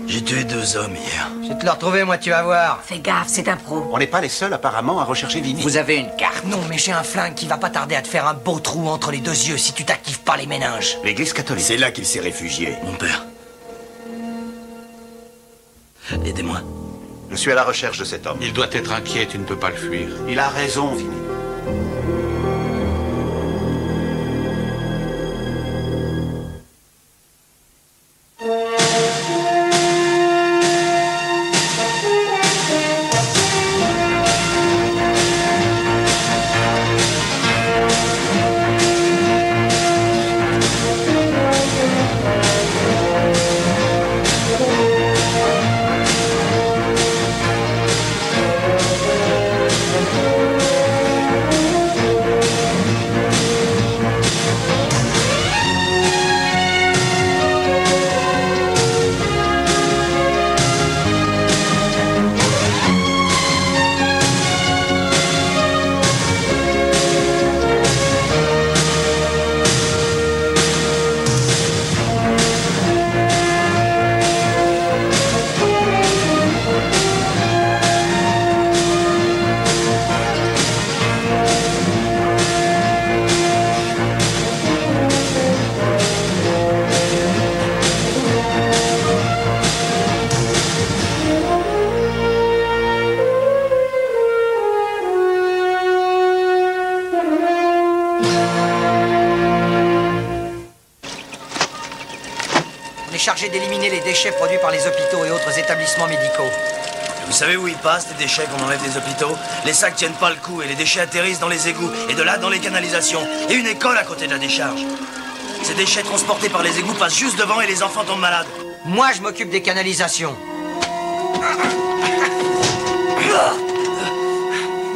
J'ai tué 2 hommes hier. Je vais te le retrouver, moi, tu vas voir. Fais gaffe, c'est un pro. On n'est pas les seuls, apparemment, à rechercher Vinny. Vous avez une carte? Non, mais j'ai un flingue qui va pas tarder à te faire un beau trou entre les 2 yeux si tu t'actives pas les méninges. L'église catholique. C'est là qu'il s'est réfugié. Mon père. Aidez-moi. Je suis à la recherche de cet homme. Il doit être inquiet, tu ne peux pas le fuir. Il a raison, Vinny. On est chargé d'éliminer les déchets produits par les hôpitaux et autres établissements médicaux. Vous savez où ils passent, les déchets qu'on enlève des hôpitaux? Les sacs tiennent pas le coup et les déchets atterrissent dans les égouts et de là dans les canalisations. Et une école à côté de la décharge. Ces déchets transportés par les égouts passent juste devant et les enfants tombent malades. Moi, je m'occupe des canalisations.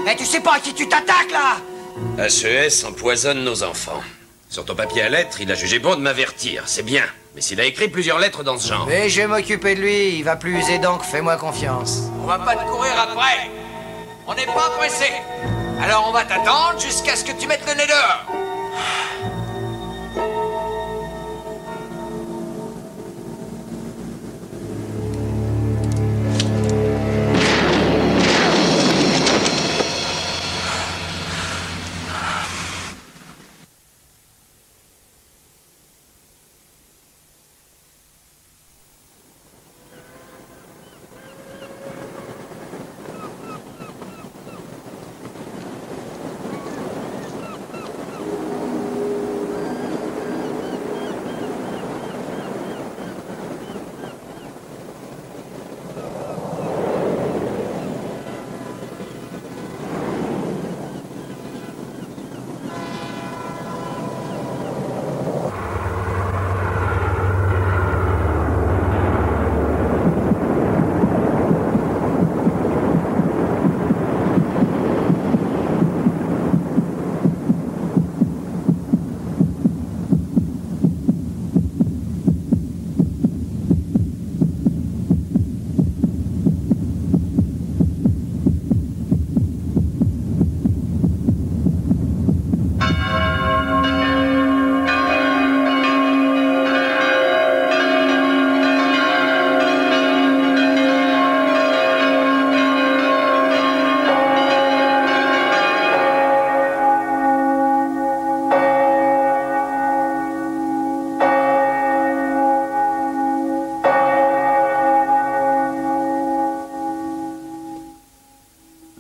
Eh, tu sais pas à qui tu t'attaques, là? HES empoisonne nos enfants. Sur ton papier à lettres, il a jugé bon de m'avertir, c'est bien. Mais s'il a écrit plusieurs lettres dans ce genre... Mais je vais m'occuper de lui, il va plus user donc, fais-moi confiance. On va pas te courir après. On n'est pas pressé. Alors on va t'attendre jusqu'à ce que tu mettes le nez dehors.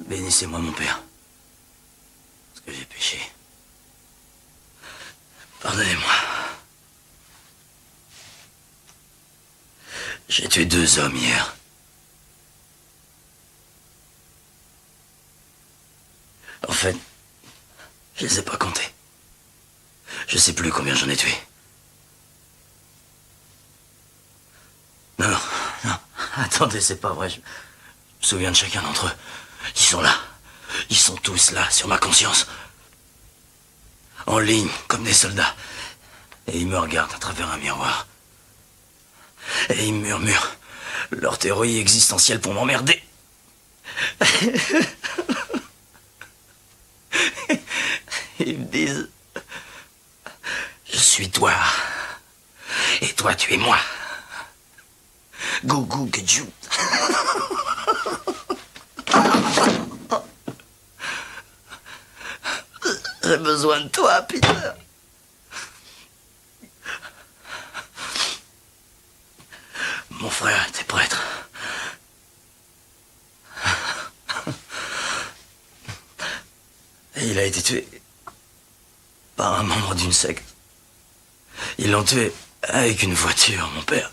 Bénissez-moi, mon père. Parce que j'ai péché. Pardonnez-moi. J'ai tué 2 hommes hier. En fait, je les ai pas comptés. Je sais plus combien j'en ai tué. Non, non, non. Attendez, c'est pas vrai. Je me souviens de chacun d'entre eux. Ils sont là. Ils sont tous là, sur ma conscience. En ligne, comme des soldats. Et ils me regardent à travers un miroir. Et ils murmurent leur théorie existentielle pour m'emmerder. Ils me disent... Je suis toi. Et toi, tu es moi. Go, go, get you. J'ai besoin de toi, Peter. Mon frère était prêtre. Et il a été tué par un membre d'une secte. Ils l'ont tué avec une voiture, mon père.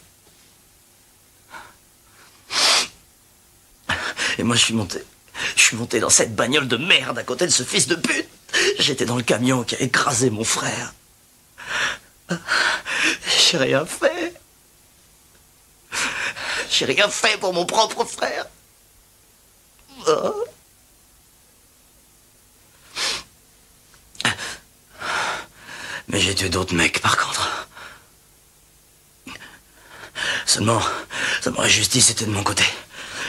Et moi, je suis monté dans cette bagnole de merde à côté de ce fils de pute. J'étais dans le camion qui a écrasé mon frère. J'ai rien fait. J'ai rien fait pour mon propre frère. Oh. Mais j'ai tué d'autres mecs, par contre. Seulement, la justice était de mon côté.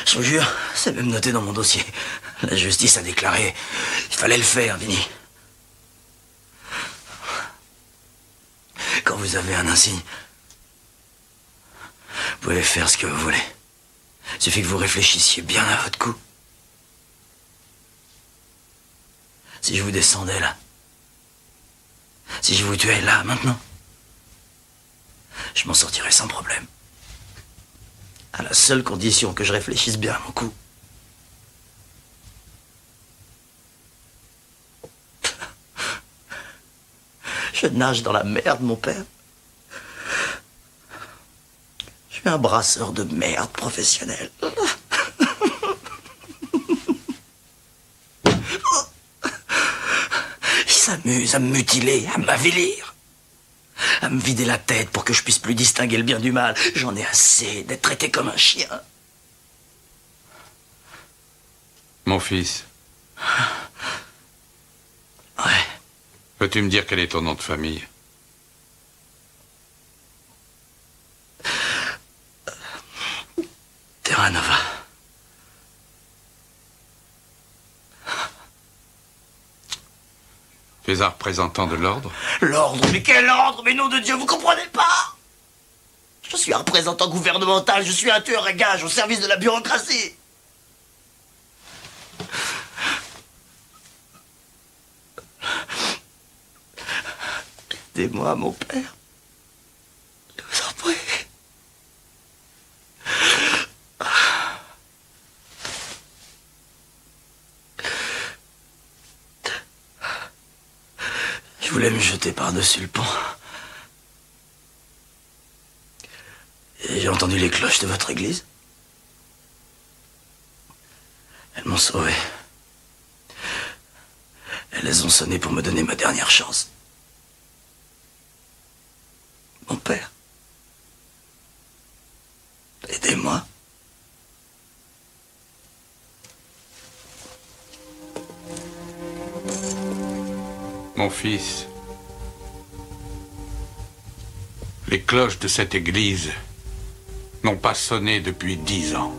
Je vous jure, c'est même noté dans mon dossier. La justice a déclaré, il fallait le faire, Vinny. Quand vous avez un insigne, vous pouvez faire ce que vous voulez. Il suffit que vous réfléchissiez bien à votre coup. Si je vous descendais là, si je vous tuais là, maintenant, je m'en sortirais sans problème. À la seule condition que je réfléchisse bien à mon coup. Je nage dans la merde, mon père. Je suis un brasseur de merde professionnel. Il s'amuse à me mutiler, à m'avilir, à me vider la tête pour que je puisse plus distinguer le bien du mal. J'en ai assez d'être traité comme un chien. Mon fils. Ouais. Peux-tu me dire quel est ton nom de famille? Terranova. Tu es un représentant de l'ordre? L'ordre? Mais quel ordre? Mais nom de Dieu, vous comprenez pas? Je suis un représentant gouvernemental, je suis un tueur à gages au service de la bureaucratie. Aidez-moi, mon père. Je vous en prie. Je voulais me jeter par-dessus le pont. Et j'ai entendu les cloches de votre église. Elles m'ont sauvé. Elles ont sonné pour me donner ma dernière chance. Mon père. Aidez-moi. Mon fils, les cloches de cette église n'ont pas sonné depuis 10 ans.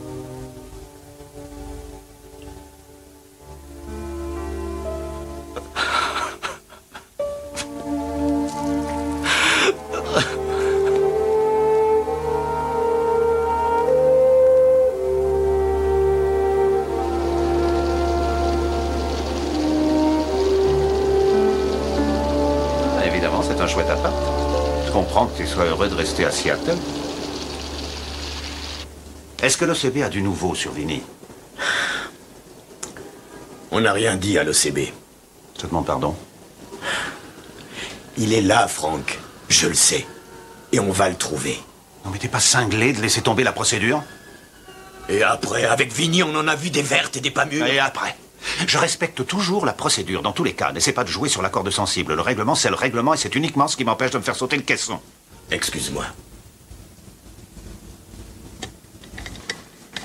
Évidemment, c'est un chouette appart. Je comprends que tu sois heureux de rester à Seattle. Est-ce que l'OCB a du nouveau sur Vinny? On n'a rien dit à l'OCB. Je te demande pardon. Il est là, Franck. Je le sais. Et on va le trouver. Non mais t'es pas cinglé de laisser tomber la procédure? Et après, avec Vinny, on en a vu des vertes et des pas mûres. Et après? Je respecte toujours la procédure, dans tous les cas. N'essaie pas de jouer sur la corde sensible. Le règlement, c'est le règlement, et c'est uniquement ce qui m'empêche de me faire sauter le caisson. Excuse-moi.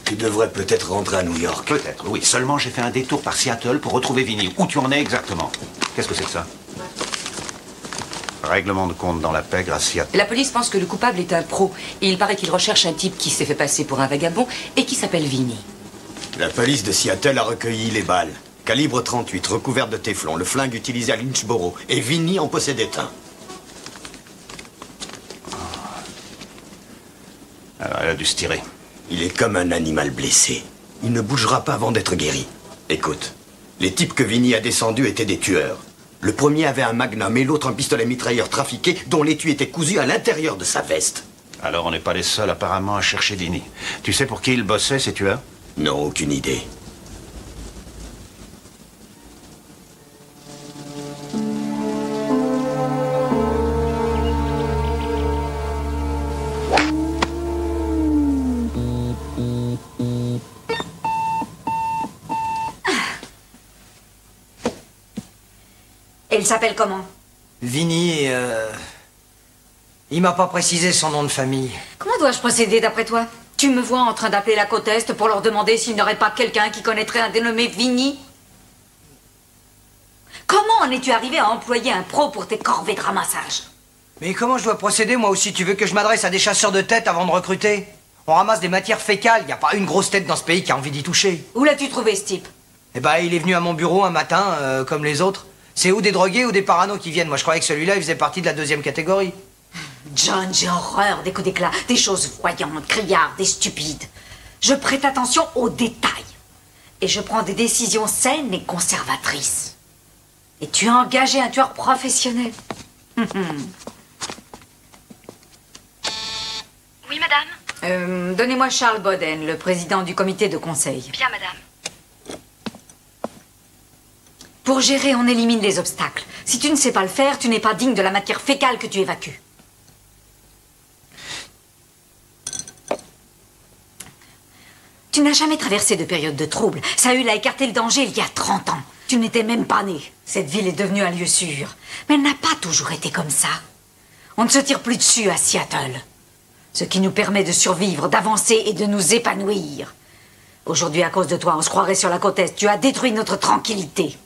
Tu devrais peut-être rentrer à New York. Peut-être, oui. Seulement, j'ai fait un détour par Seattle pour retrouver Vinny. Où tu en es exactement? Qu'est-ce que c'est que ça? Règlement de compte dans la paix grâce à Seattle. La police pense que le coupable est un pro. Et il paraît qu'il recherche un type qui s'est fait passer pour un vagabond et qui s'appelle Vinny. La police de Seattle a recueilli les balles. Calibre 38, recouverte de téflon, le flingue utilisé à Lynchborough. Et Vinny en possédait un. Alors, elle a dû se tirer. Il est comme un animal blessé. Il ne bougera pas avant d'être guéri. Écoute, les types que Vinny a descendus étaient des tueurs. Le premier avait un magnum et l'autre un pistolet mitrailleur trafiqué dont l'étui était cousu à l'intérieur de sa veste. Alors on n'est pas les seuls apparemment à chercher Vinny. Tu sais pour qui ils bossaient, ces tueurs? Non, aucune idée. Et il s'appelle comment? Vinny, il m'a pas précisé son nom de famille. Comment dois-je procéder d'après toi? Tu me vois en train d'appeler la côte Est pour leur demander s'il n'y aurait pas quelqu'un qui connaîtrait un dénommé Vinny? Comment en es-tu arrivé à employer un pro pour tes corvées de ramassage? Mais comment je dois procéder, moi aussi? Tu veux que je m'adresse à des chasseurs de têtes avant de recruter? On ramasse des matières fécales, il n'y a pas une grosse tête dans ce pays qui a envie d'y toucher. Où l'as-tu trouvé, ce type? Eh ben, il est venu à mon bureau un matin, comme les autres. C'est ou des drogués ou des paranos qui viennent. Moi, je croyais que celui-là, il faisait partie de la deuxième catégorie. John, j'ai horreur des coups d'éclat, des choses voyantes, criardes et stupides. Je prête attention aux détails. Et je prends des décisions saines et conservatrices. Et tu as engagé un tueur professionnel. Oui, madame? Donnez-moi Charles Boden, le président du comité de conseil. Bien, madame. Pour gérer, on élimine les obstacles. Si tu ne sais pas le faire, tu n'es pas digne de la matière fécale que tu évacues. Tu n'as jamais traversé de période de trouble. Saül a écarté le danger il y a 30 ans. Tu n'étais même pas né. Cette ville est devenue un lieu sûr. Mais elle n'a pas toujours été comme ça. On ne se tire plus dessus à Seattle. Ce qui nous permet de survivre, d'avancer et de nous épanouir. Aujourd'hui, à cause de toi, on se croirait sur la côte Est. Tu as détruit notre tranquillité.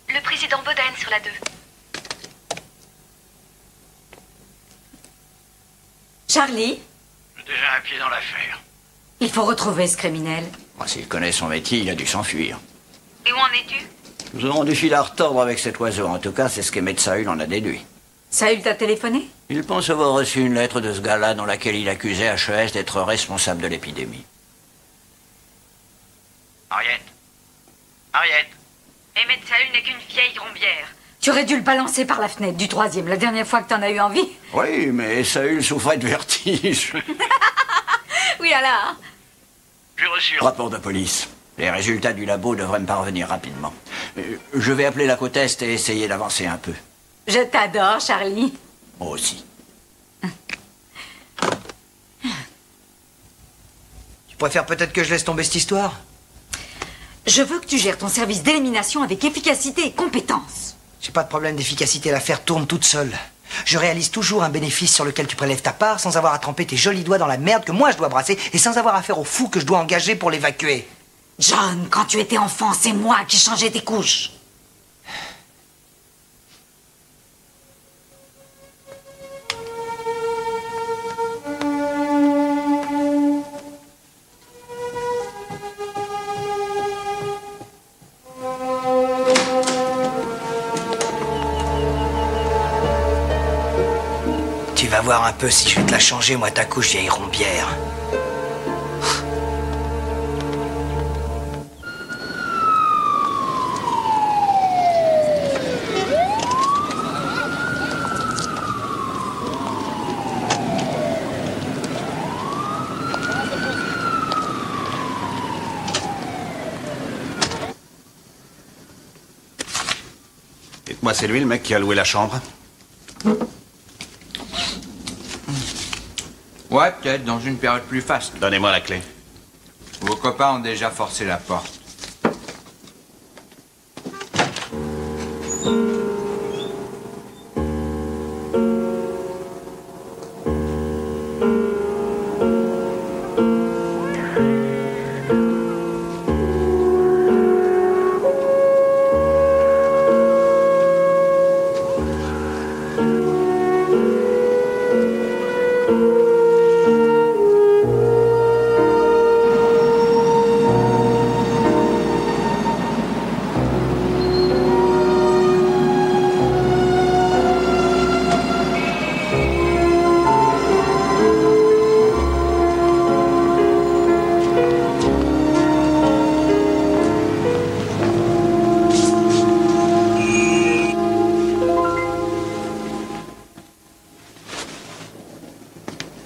Le président Boden sur la 2. Charlie, J'ai déjà un pied dans l'affaire. il faut retrouver ce criminel. S'il connaît son métier, il a dû s'enfuir. Et où en es-tu? Nous aurons du fil à retordre avec cet oiseau. En tout cas, c'est ce qu'Emmett Saül en a déduit. Saül t'a téléphoné? Il pense avoir reçu une lettre de ce gars-là dans laquelle il accusait HES d'être responsable de l'épidémie. Henriette. Henriette. Emmett Saül n'est qu'une vieille rombière. Tu aurais dû le balancer par la fenêtre du 3e, la dernière fois que t'en as eu envie. Oui, mais Saül souffrait de vertige. Oui, alors. J'ai reçu rapport de police. Les résultats du labo devraient me parvenir rapidement. Je vais appeler la côte Est et essayer d'avancer un peu. Je t'adore, Charlie. Moi aussi. Tu préfères peut-être que je laisse tomber cette histoire? Je veux que tu gères ton service d'élimination avec efficacité et compétence. J'ai pas de problème d'efficacité, l'affaire tourne toute seule. Je réalise toujours un bénéfice sur lequel tu prélèves ta part sans avoir à tremper tes jolis doigts dans la merde que moi je dois brasser et sans avoir affaire au fou que je dois engager pour l'évacuer. John, quand tu étais enfant, c'est moi qui changeais tes couches. Tu vas voir un peu si je vais te la changer, moi, ta couche, vieille rombière. Dites-moi, c'est lui le mec qui a loué la chambre? Ouais, peut-être, dans une période plus faste. Donnez-moi la clé. Vos copains ont déjà forcé la porte.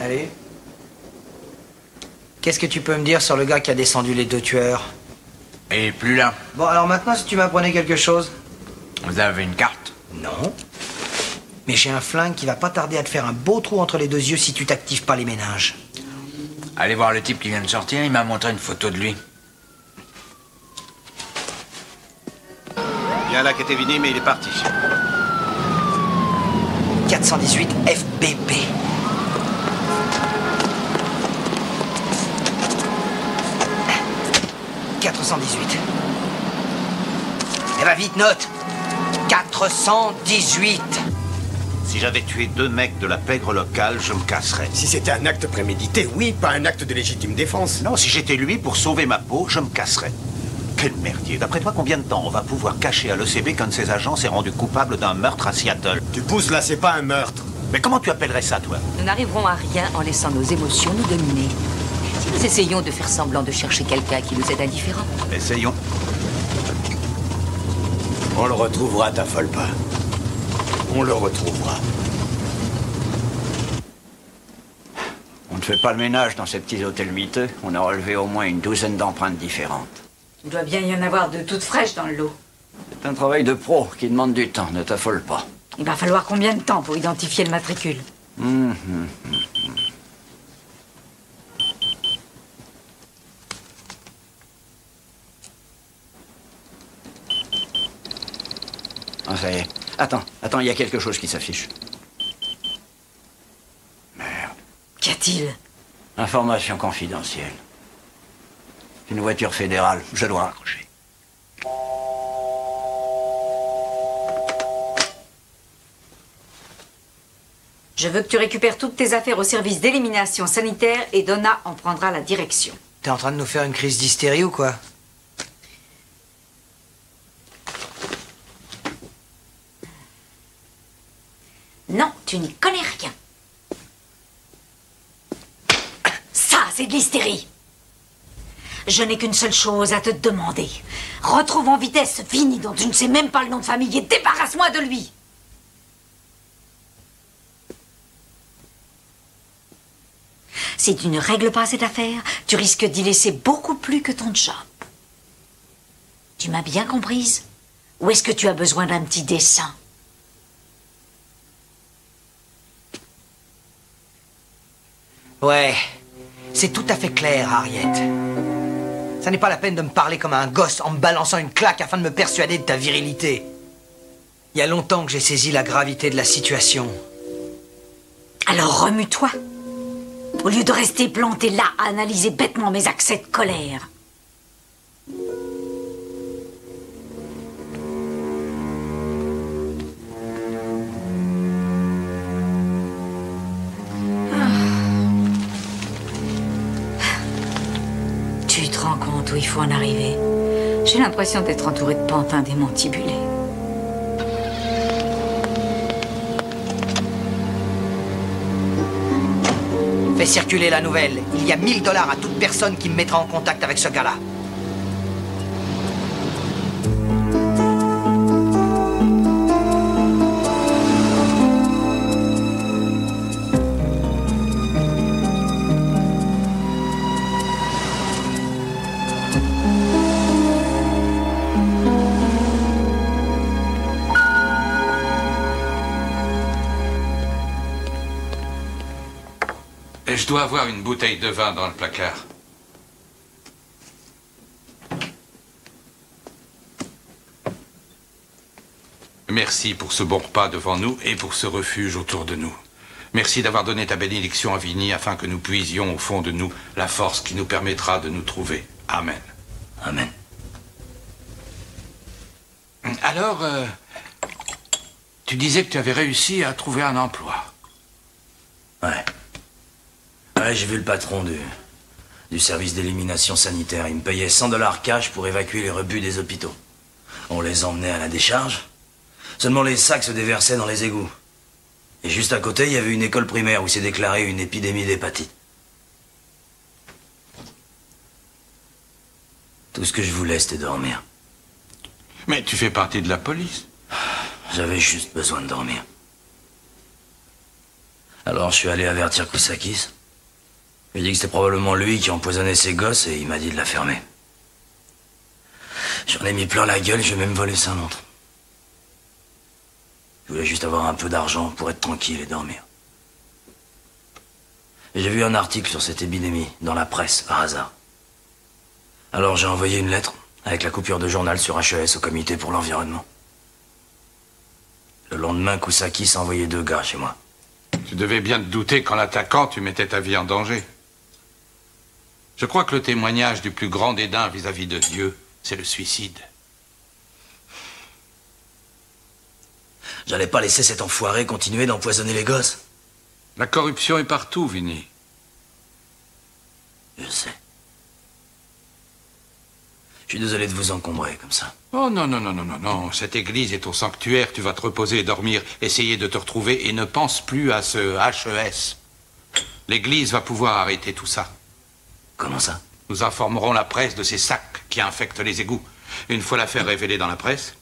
Allez. Qu'est-ce que tu peux me dire sur le gars qui a descendu les 2 tueurs? Il est plus là. Bon, alors maintenant, si tu m'apprenais quelque chose. Vous avez une carte? Non. Mais j'ai un flingue qui va pas tarder à te faire un beau trou entre les 2 yeux si tu t'actives pas les méninges. Allez voir le type qui vient de sortir, il m'a montré une photo de lui. Il y a là qu'était Vinny, mais il est parti. 418 FBP. « 418. Eh ben vite, note. 418. Si j'avais tué 2 mecs de la pègre locale, je me casserais. Si c'était un acte prémédité, oui, pas un acte de légitime défense. Non, si j'étais lui, pour sauver ma peau, je me casserais. Quel merdier. D'après toi, combien de temps on va pouvoir cacher à l'ECB qu'un de ses agents s'est rendu coupable d'un meurtre à Seattle? Tu pousses là, c'est pas un meurtre. Mais comment tu appellerais ça, toi? Nous n'arriverons à rien en laissant nos émotions nous dominer. Si nous essayons de faire semblant de chercher quelqu'un qui nous est indifférent. Essayons. On le retrouvera, t'affole pas. On le retrouvera. On ne fait pas le ménage dans ces petits hôtels miteux. On a relevé au moins une 12aine d'empreintes différentes. Il doit bien y en avoir de toutes fraîches dans le lot. C'est un travail de pro qui demande du temps, ne t'affole pas. Il va falloir combien de temps pour identifier le matricule? Ah, ça y est. Attends, il y a quelque chose qui s'affiche. Merde. Qu'y a-t-il? Information confidentielle. Une voiture fédérale, je dois raccrocher. Je veux que tu récupères toutes tes affaires au service d'élimination sanitaire et Donna en prendra la direction. T'es en train de nous faire une crise d'hystérie ou quoi? Non, tu n'y connais rien. Ça, c'est de l'hystérie. Je n'ai qu'une seule chose à te demander. Retrouve en vitesse Vinny, dont tu ne sais même pas le nom de famille, et débarrasse-moi de lui. Si tu ne règles pas cette affaire, tu risques d'y laisser beaucoup plus que ton job. Tu m'as bien comprise? Ou est-ce que tu as besoin d'un petit dessin? Ouais, c'est tout à fait clair, Harriet. Ça n'est pas la peine de me parler comme un gosse en me balançant une claque afin de me persuader de ta virilité. Il y a longtemps que j'ai saisi la gravité de la situation. Alors remue-toi. Au lieu de rester planté là à analyser bêtement mes accès de colère. Tu te rends compte où il faut en arriver? J'ai l'impression d'être entouré de pantins démantibulés. Fais circuler la nouvelle. Il y a $1000 à toute personne qui me mettra en contact avec ce gars-là. Je dois avoir une bouteille de vin dans le placard. Merci pour ce bon repas devant nous et pour ce refuge autour de nous. Merci d'avoir donné ta bénédiction à Vinny afin que nous puisions au fond de nous la force qui nous permettra de nous trouver. Amen. Amen. Alors, tu disais que tu avais réussi à trouver un emploi. Ouais. Ouais, j'ai vu le patron du service d'élimination sanitaire. Il me payait $100 cash pour évacuer les rebuts des hôpitaux. On les emmenait à la décharge. Seulement les sacs se déversaient dans les égouts. Et juste à côté, il y avait une école primaire où s'est déclarée une épidémie d'hépatite. Tout ce que je voulais, c'était dormir. Mais tu fais partie de la police. J'avais juste besoin de dormir. Alors je suis allé avertir Kousakis. Je lui ai dit que c'était probablement lui qui empoisonnait ses gosses et il m'a dit de la fermer. J'en ai mis plein la gueule, j'ai même volé sa montre. Je voulais juste avoir un peu d'argent pour être tranquille et dormir. Et j'ai vu un article sur cette épidémie dans la presse, par hasard. Alors j'ai envoyé une lettre avec la coupure de journal sur HES au comité pour l'environnement. Le lendemain, Kousakis a envoyé 2 gars chez moi. Tu devais bien te douter qu'en l'attaquant, tu mettais ta vie en danger. Je crois que le témoignage du plus grand dédain vis-à-vis de Dieu, c'est le suicide. J'allais pas laisser cet enfoiré continuer d'empoisonner les gosses. La corruption est partout, Vinny. Je sais. Je suis désolé de vous encombrer comme ça. Oh non, non, non, non, non, non. Cette église est ton sanctuaire. Tu vas te reposer et dormir, essayer de te retrouver et ne pense plus à ce HES. L'église va pouvoir arrêter tout ça. Comment ça? Nous informerons la presse de ces sacs qui infectent les égouts. Une fois l'affaire révélée dans la presse,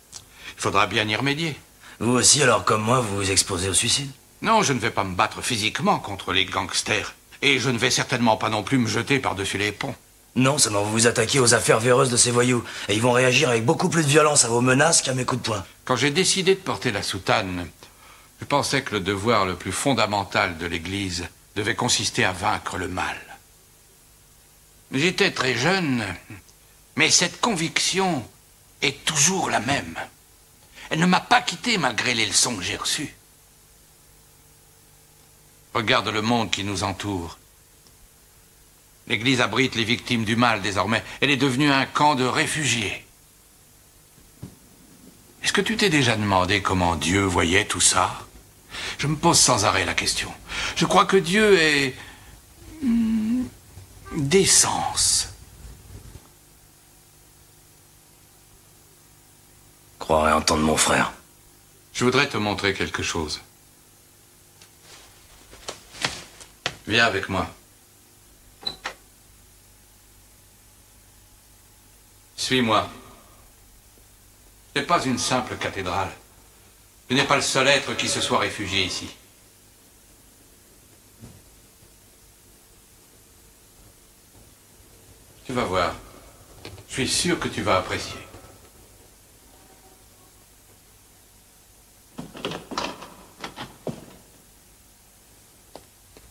il faudra bien y remédier. Vous aussi, alors comme moi, vous vous exposez au suicide? Non, je ne vais pas me battre physiquement contre les gangsters. Et je ne vais certainement pas non plus me jeter par-dessus les ponts. Non, seulement vous vous attaquez aux affaires véreuses de ces voyous. Et ils vont réagir avec beaucoup plus de violence à vos menaces qu'à mes coups de poing. Quand j'ai décidé de porter la soutane, je pensais que le devoir le plus fondamental de l'Église devait consister à vaincre le mal. J'étais très jeune, mais cette conviction est toujours la même. Elle ne m'a pas quitté malgré les leçons que j'ai reçues. Regarde le monde qui nous entoure. L'Église abrite les victimes du mal désormais. Elle est devenue un camp de réfugiés. Est-ce que tu t'es déjà demandé comment Dieu voyait tout ça? Je me pose sans arrêt la question. Je crois que Dieu est... d'essence. Croirais entendre mon frère. Je voudrais te montrer quelque chose. Viens avec moi. Suis-moi. Ce n'est pas une simple cathédrale. Tu n'es pas le seul être qui se soit réfugié ici. Tu vas voir. Je suis sûr que tu vas apprécier.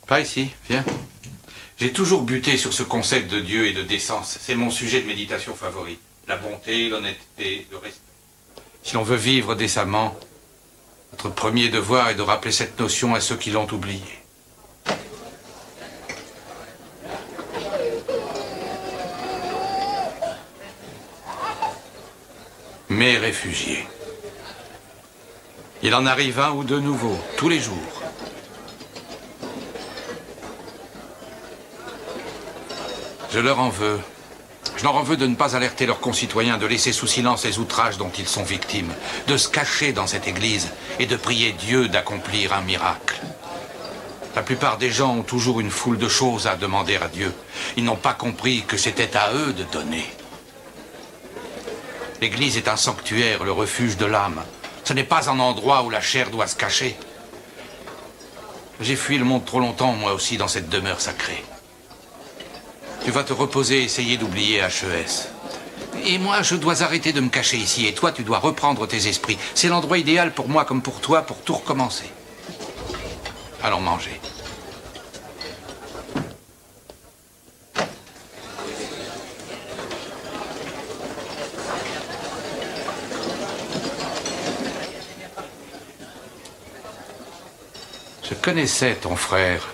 Pas ici, viens. J'ai toujours buté sur ce concept de Dieu et de décence. C'est mon sujet de méditation favori. La bonté, l'honnêteté, le respect. Si l'on veut vivre décemment, notre premier devoir est de rappeler cette notion à ceux qui l'ont oubliée. Mes réfugiés. Il en arrive un ou deux nouveaux, tous les jours. Je leur en veux. Je leur en veux de ne pas alerter leurs concitoyens, de laisser sous silence les outrages dont ils sont victimes, de se cacher dans cette église et de prier Dieu d'accomplir un miracle. La plupart des gens ont toujours une foule de choses à demander à Dieu. Ils n'ont pas compris que c'était à eux de donner. L'église est un sanctuaire, le refuge de l'âme. Ce n'est pas un endroit où la chair doit se cacher. J'ai fui le monde trop longtemps, moi aussi, dans cette demeure sacrée. Tu vas te reposer et essayer d'oublier HES. Et moi, je dois arrêter de me cacher ici. Et toi, tu dois reprendre tes esprits. C'est l'endroit idéal pour moi comme pour toi pour tout recommencer. Allons manger. Je connaissais ton frère.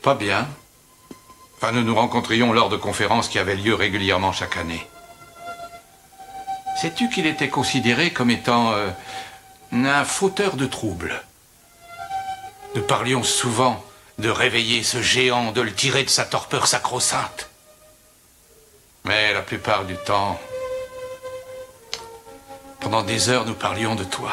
Pas bien. Enfin, nous nous rencontrions lors de conférences qui avaient lieu régulièrement chaque année. Sais-tu qu'il était considéré comme étant un fauteur de troubles? Nous parlions souvent de réveiller ce géant, de le tirer de sa torpeur sacro-sainte. Mais la plupart du temps, pendant des heures, nous parlions de toi.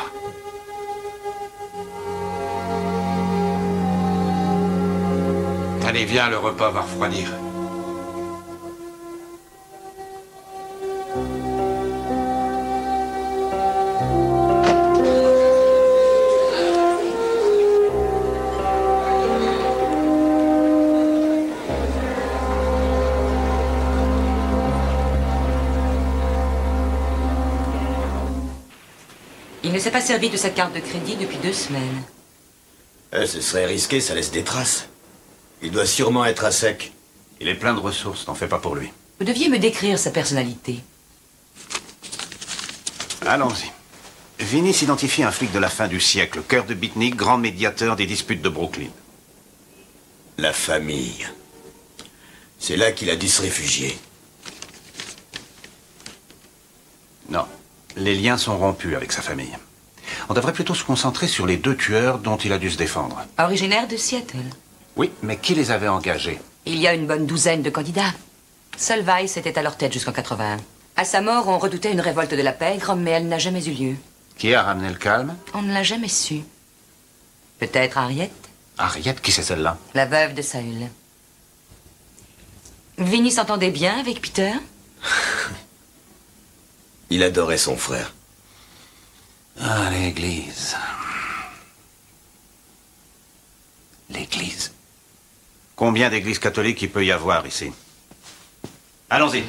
Allez, viens, le repas va refroidir. s'est pas servi de sa carte de crédit depuis 2 semaines. Ce serait risqué, ça laisse des traces. Il doit sûrement être à sec. Il est plein de ressources, n'en fais pas pour lui. Vous deviez me décrire sa personnalité. Allons-y. Vinny s'identifie à un flic de la fin du siècle, cœur de beatnik, grand médiateur des disputes de Brooklyn. La famille. C'est là qu'il a dû se réfugier. Non. Les liens sont rompus avec sa famille. On devrait plutôt se concentrer sur les 2 tueurs dont il a dû se défendre. Originaire de Seattle. Oui, mais qui les avait engagés? Il y a une bonne douzaine de candidats. Seul Weiss était à leur tête jusqu'en 81. À sa mort, on redoutait une révolte de la pègre, mais elle n'a jamais eu lieu. Qui a ramené le calme? On ne l'a jamais su. Peut-être Harriet? Harriet, qui c'est celle-là? La veuve de Saül. Vinny s'entendait bien avec Peter? Il adorait son frère. Ah, l'église. L'église. Combien d'églises catholiques il peut y avoir ici? Allons-y.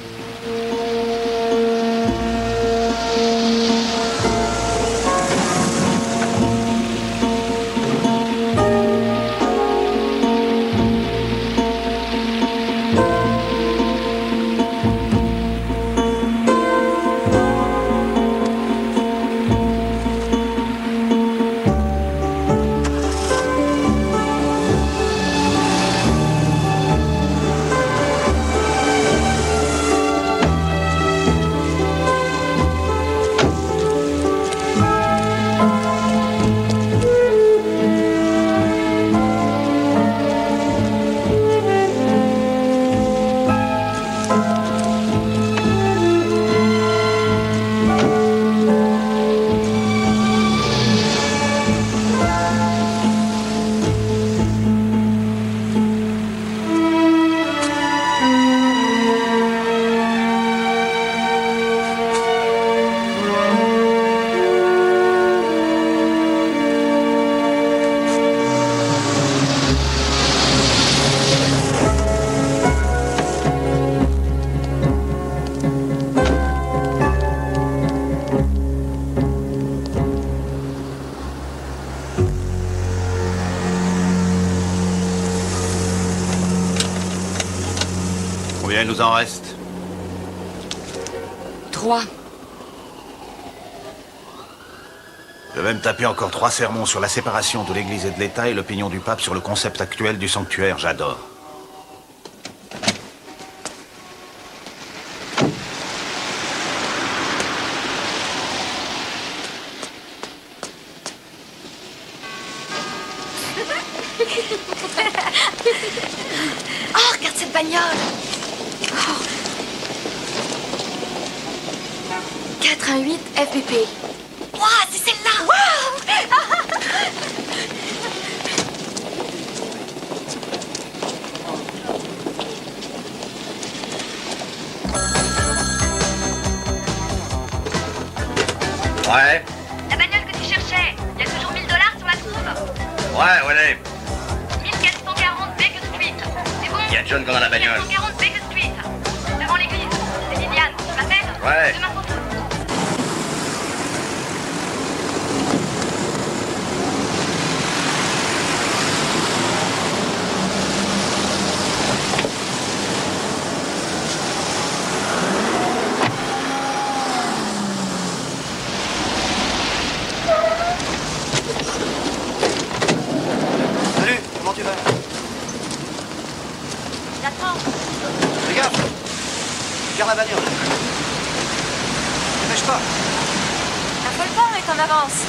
Combien il nous en reste? 3. Je vais me taper encore 3 sermons sur la séparation de l'Église et de l'État et l'opinion du pape sur le concept actuel du sanctuaire. J'adore. Oh, regarde cette bagnole. Oh. 88 FPP. Waouh, c'est celle-là. Ouais, La bagnole que tu cherchais, il y a toujours $1000 sur la trouve. ouais. 1440 Baker Street. C'est bon? Il y a John dans la bagnole. 1440 Baker Street. Devant l'église. C'est Liliane, tu m'appelles? Ouais. Demain pour deux. Salut, comment tu vas? J'attends. Fais gaffe. Garde la bagnole. Dépêche pas. Un volcan est en avance.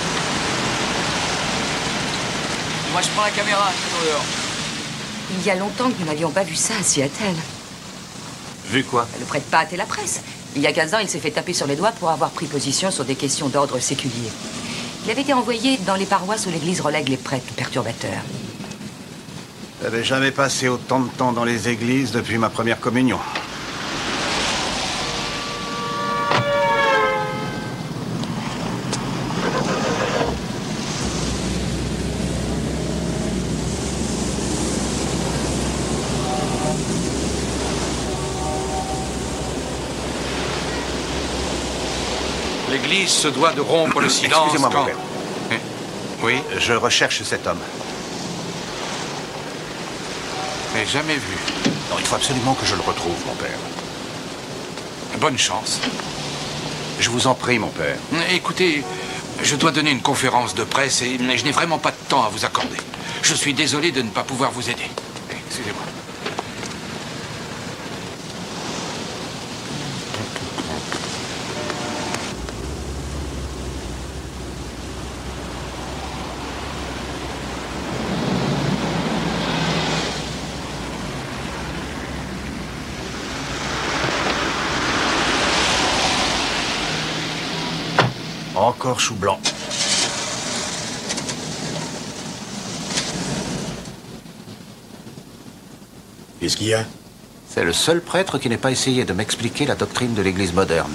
Moi, je prends la caméra, je suis dehors. Il y a longtemps que nous n'avions pas vu ça à Seattle. Vu quoi? Ne prête pas à la presse. Il y a 15 ans, il s'est fait taper sur les doigts pour avoir pris position sur des questions d'ordre séculier. Il avait été envoyé dans les paroisses où l'Église relègue les prêtres perturbateurs. J'avais jamais passé autant de temps dans les églises depuis ma première communion. l'Église se doit de rompre le silence. Excusez-moi, quand... mon père. Oui? Je recherche cet homme. Mais jamais vu. Non, il faut absolument que je le retrouve, mon père. Bonne chance. Je vous en prie, mon père. Écoutez, je dois donner une conférence de presse et je n'ai vraiment pas de temps à vous accorder. Je suis désolé de ne pas pouvoir vous aider. Excusez-moi. Encore chou blanc. Qu'est-ce qu'il y a? C'est le seul prêtre qui n'ait pas essayé de m'expliquer la doctrine de l'Église moderne.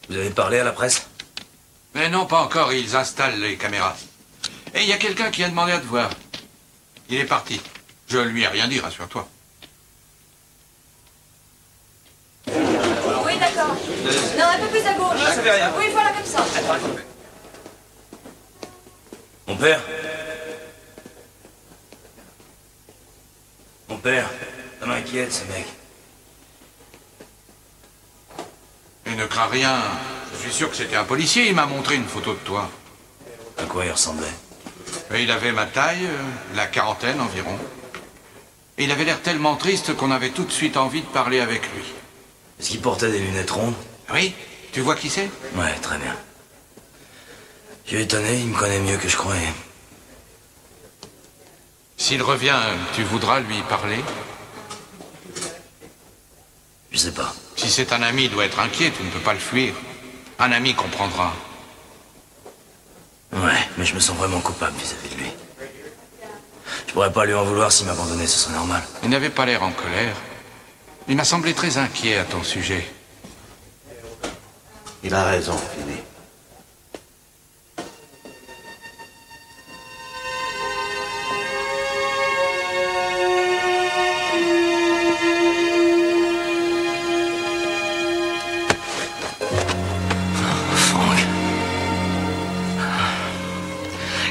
Vous avez parlé à la presse? Mais non, pas encore. Ils installent les caméras. Et il y a quelqu'un qui a demandé à te voir. Il est parti. Je lui ai rien dit, rassure-toi. Oui, d'accord. Non, un peu plus à gauche. Ça fait rien. Oui, voilà, comme ça. Mon père? Mon père, ça m'inquiète, ce mec. Il ne craint rien. Je suis sûr que c'était un policier. Il m'a montré une photo de toi. À quoi il ressemblait? Et il avait ma taille, la quarantaine environ. Et il avait l'air tellement triste qu'on avait tout de suite envie de parler avec lui. Est-ce qu'il portait des lunettes rondes? Oui? Tu vois qui c'est? Ouais, très bien. Je suis étonné, il me connaît mieux que je croyais. S'il revient, tu voudras lui parler? Je sais pas. Si c'est un ami, il doit être inquiet, tu ne peux pas le fuir. Un ami comprendra. Ouais, mais je me sens vraiment coupable vis-à-vis de lui. Je pourrais pas lui en vouloir s'il m'abandonnait, ce serait normal. Il n'avait pas l'air en colère. Il m'a semblé très inquiet à ton sujet. Il a raison, Vinny.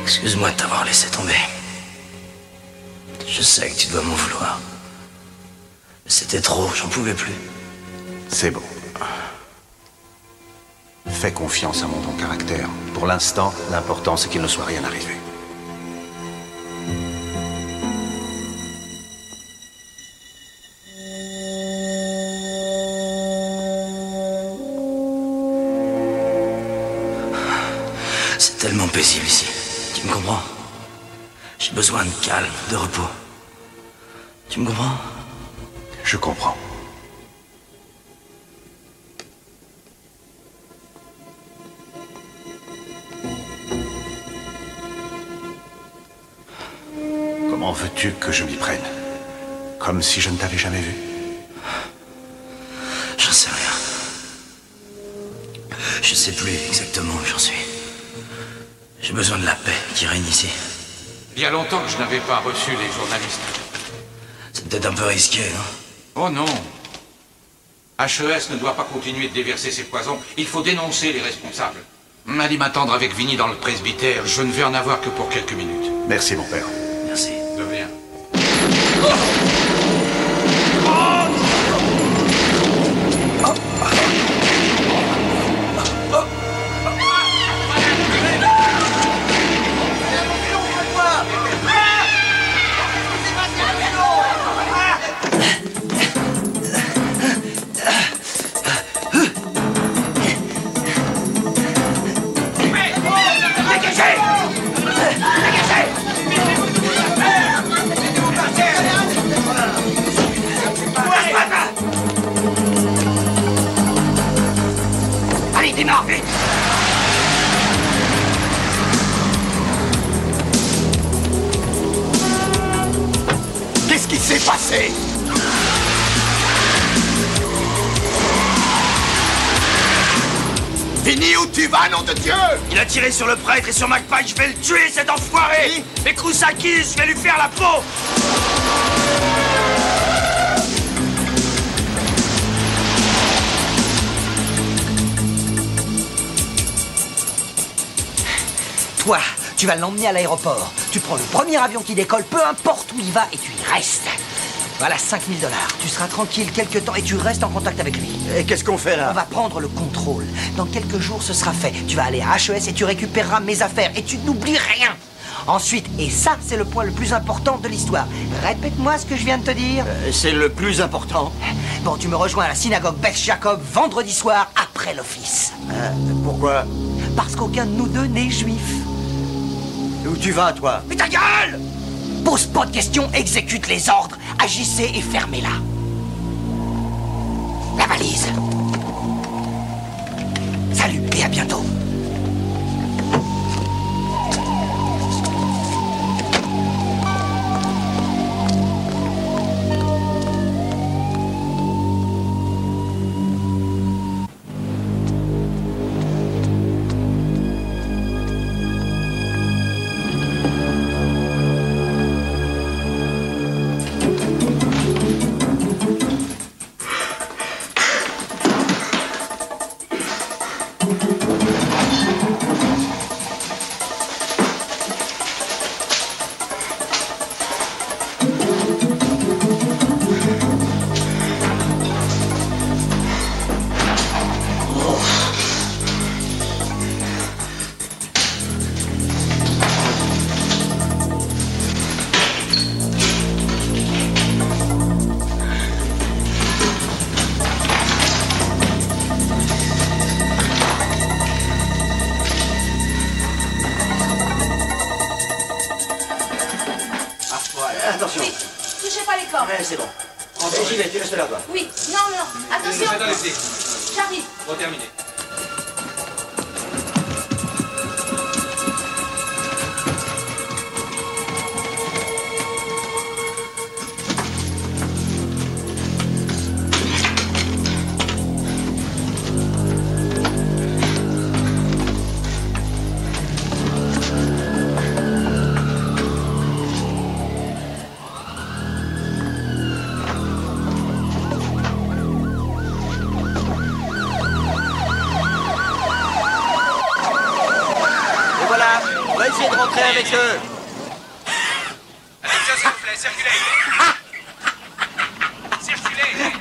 Excuse-moi de t'avoir laissé tomber. Je sais que tu dois m'en vouloir. C'était trop, j'en pouvais plus. C'est bon. Fais confiance à mon bon caractère. Pour l'instant, l'important, c'est qu'il ne soit rien arrivé. C'est tellement paisible ici. Tu me comprends? J'ai besoin de calme, de repos. Tu me comprends? Je comprends. Comment veux-tu que je m'y prenne? Comme si je ne t'avais jamais vu? J'en sais rien. Je sais plus exactement où j'en suis. J'ai besoin de la paix qui règne ici. Il y a longtemps que je n'avais pas reçu les journalistes. C'est peut-être un peu risqué, non? Oh non. HES ne doit pas continuer de déverser ses poisons. Il faut dénoncer les responsables. M'a dit m'attendre avec Vinny dans le presbytère. Je ne vais en avoir que pour quelques minutes. Merci, mon père. Merci. De rien. là! Qu'est-ce qui s'est passé? Vinny, où tu vas, nom de Dieu? Il a tiré sur le prêtre et sur McPike, je vais le tuer, cet enfoiré! Et Koussakis, je vais lui faire la peau! Toi, tu vas l'emmener à l'aéroport. Tu prends le premier avion qui décolle, peu importe où il va, et tu y restes. Voilà 5 000 $. Tu seras tranquille quelques temps et tu restes en contact avec lui. Et qu'est-ce qu'on fait là? On va prendre le contrôle. Dans quelques jours, ce sera fait. Tu vas aller à HES et tu récupéreras mes affaires. Et tu n'oublies rien. Ensuite, et ça, c'est le point le plus important de l'histoire. Répète-moi ce que je viens de te dire. C'est le plus important. Bon, tu me rejoins à la synagogue Beth Jacob vendredi soir après l'office. Pourquoi? Parce qu'aucun de nous deux n'est juif. Où tu vas, toi? Mais ta gueule! Pose pas de questions, exécute les ordres. Agissez et fermez-la. La valise. Salut et à bientôt. Attention. Oui, touchez pas les corps. Ouais, c'est bon. J'y vais, tu restes là, toi. Oui, non, non, attention. J'arrive. Bon, terminé. On va essayer de rentrer avec eux. Attention, s'il vous plaît, circulez. Circulez.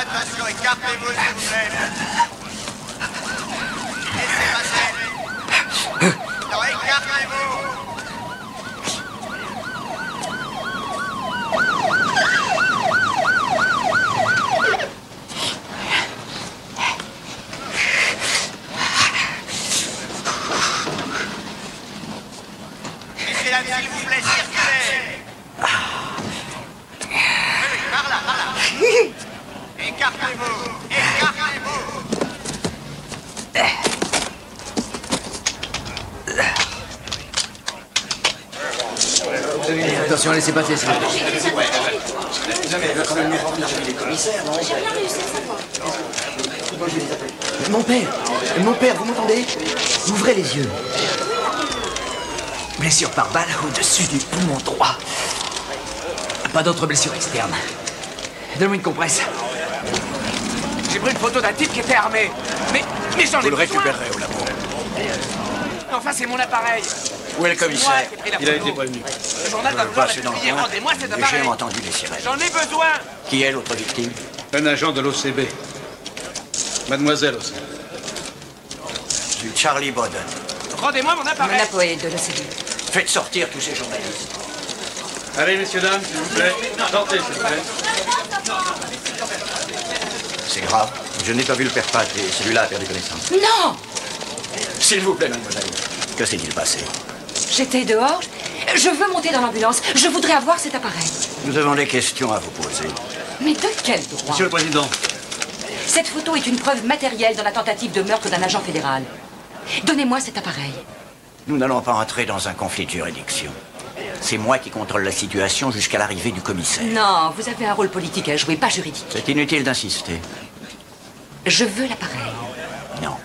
Attention, écartez-vous, s'il vous plaît. Laissez passer. Non, écartez-vous. Messieurs, dames, s'il vous plaît, circulez. Oui, par là, par là. Écartez-vous. Écartez-vous. Attention, laissez passer, s'il vous plaît. Mon père, vous m'entendez? Ouvrez les yeux. Blessure par balle au-dessus du poumon droit. Pas d'autres blessures externes. Donne-moi une compresse. J'ai pris une photo d'un type qui était armé. Mais j'en ai Vous le besoin. récupérerez au labo. Enfin, c'est mon appareil. Où est le commissaire? Il a été prévenu. Le journal va vouloir passer dans le publier. coin. Rendez-moi cet Et appareil. j'ai entendu les sirènes. J'en ai besoin. Qui est l'autre victime? Un agent de l'OCB. Mademoiselle aussi. Du Charlie Bowden. Rendez-moi mon appareil. Monaco de l'OCB. Faites sortir tous ces journalistes. Allez, messieurs, dames, s'il vous plaît. Sortez, s'il vous plaît. C'est grave. Je n'ai pas vu le père Pat et celui-là a perdu connaissance. Non! S'il vous plaît, mademoiselle. Que s'est-il passé? J'étais dehors. Je veux monter dans l'ambulance. Je voudrais avoir cet appareil. Nous avons des questions à vous poser. Mais de quel droit? Monsieur le Président. Cette photo est une preuve matérielle dans la tentative de meurtre d'un agent fédéral. Donnez-moi cet appareil. Nous n'allons pas entrer dans un conflit de juridiction. C'est moi qui contrôle la situation jusqu'à l'arrivée du commissaire. Non, vous avez un rôle politique à jouer, pas juridique. C'est inutile d'insister. Je veux l'appareil. Non.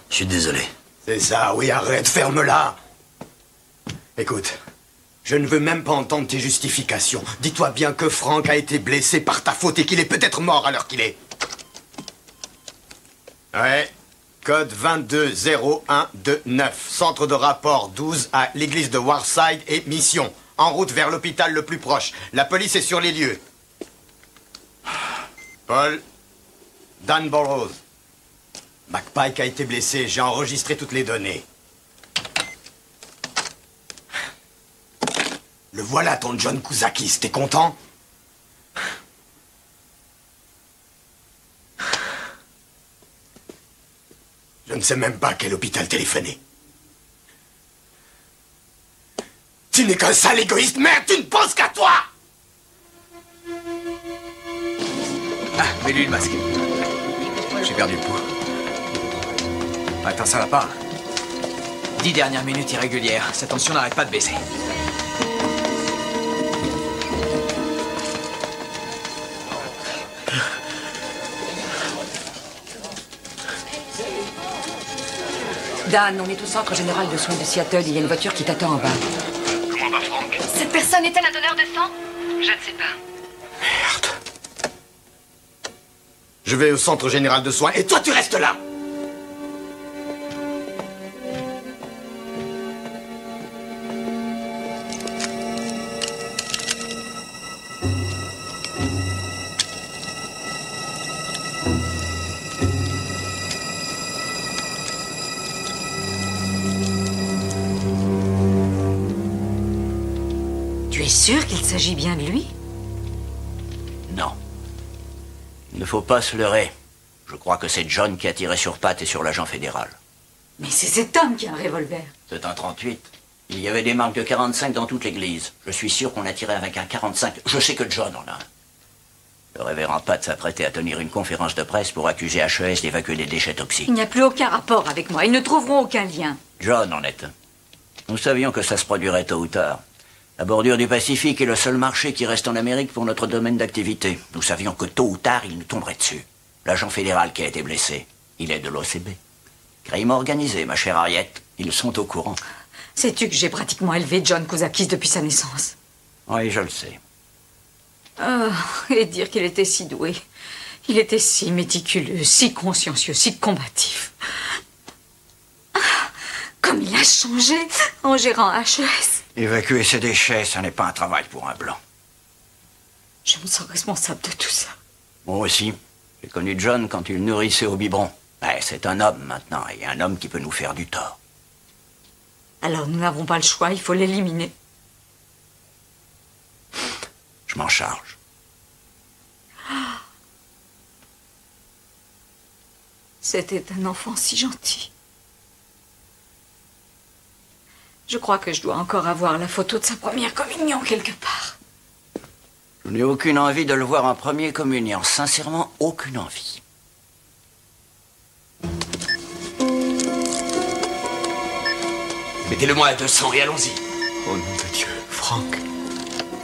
Je suis désolé. C'est ça, oui, arrête, ferme-la. Écoute, je ne veux même pas entendre tes justifications. Dis-toi bien que Frank a été blessé par ta faute et qu'il est peut-être mort à l'heure qu'il est. Ouais. Code 220129. Centre de rapport 12 à l'église de Warside et mission. En route vers l'hôpital le plus proche. La police est sur les lieux. Paul. Dan Burroughs. McPike a été blessé. J'ai enregistré toutes les données. Le voilà, ton John Kouzakis. T'es content? Je ne sais même pas à quel hôpital téléphoner. Tu n'es qu'un sale égoïste, merde, tu ne penses qu'à toi! Ah, mets-lui le masque. J'ai perdu le pouls. Attends, ça va pas. 10 dernières minutes irrégulières. Sa tension n'arrête pas de baisser. Dan, on est au centre général de soins de Seattle. Il y a une voiture qui t'attend en bas. Comment va Frank? Cette personne est-elle un donneur de sang? Je ne sais pas. Merde. Je vais au centre général de soins et toi tu restes là! Tu es sûr qu'il s'agit bien de lui? Non. Il ne faut pas se leurrer. Je crois que c'est John qui a tiré sur Pat et sur l'agent fédéral. Mais c'est cet homme qui a un revolver. C'est un 38. Il y avait des marques de 45 dans toute l'église. Je suis sûr qu'on a tiré avec un 45. Je sais que John en a un. Le révérend Pat s'apprêtait à tenir une conférence de presse pour accuser HES d'évacuer des déchets toxiques. Il n'y a plus aucun rapport avec moi. Ils ne trouveront aucun lien. John en est un. Nous savions que ça se produirait tôt ou tard. La bordure du Pacifique est le seul marché qui reste en Amérique pour notre domaine d'activité. Nous savions que tôt ou tard, il nous tomberait dessus. L'agent fédéral qui a été blessé, il est de l'OCB. Crime organisé, ma chère Harriet. Ils sont au courant. Sais-tu que j'ai pratiquement élevé John Kouzakis depuis sa naissance? Oui, je le sais. Oh, et dire qu'il était si doué. Il était si méticuleux, si consciencieux, si combatif. Ah, comme il a changé en gérant HES. Évacuer ces déchets, ce n'est pas un travail pour un blanc. Je me sens responsable de tout ça. Moi aussi. J'ai connu John quand il nourrissait au biberon. Ouais, c'est un homme maintenant, et un homme qui peut nous faire du tort. Alors nous n'avons pas le choix, il faut l'éliminer. Je m'en charge. C'était un enfant si gentil. Je crois que je dois encore avoir la photo de sa première communion quelque part. Je n'ai aucune envie de le voir en premier communion. Sincèrement, aucune envie. Mettez-le-moi à 200 et allons-y. Au nom de Dieu, Frank.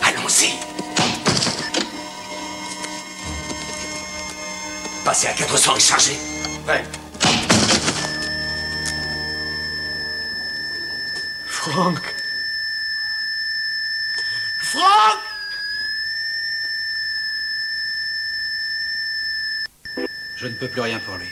Allons-y. Passez à 400 et chargez. Ouais. Frank. Frank! Je ne peux plus rien pour lui.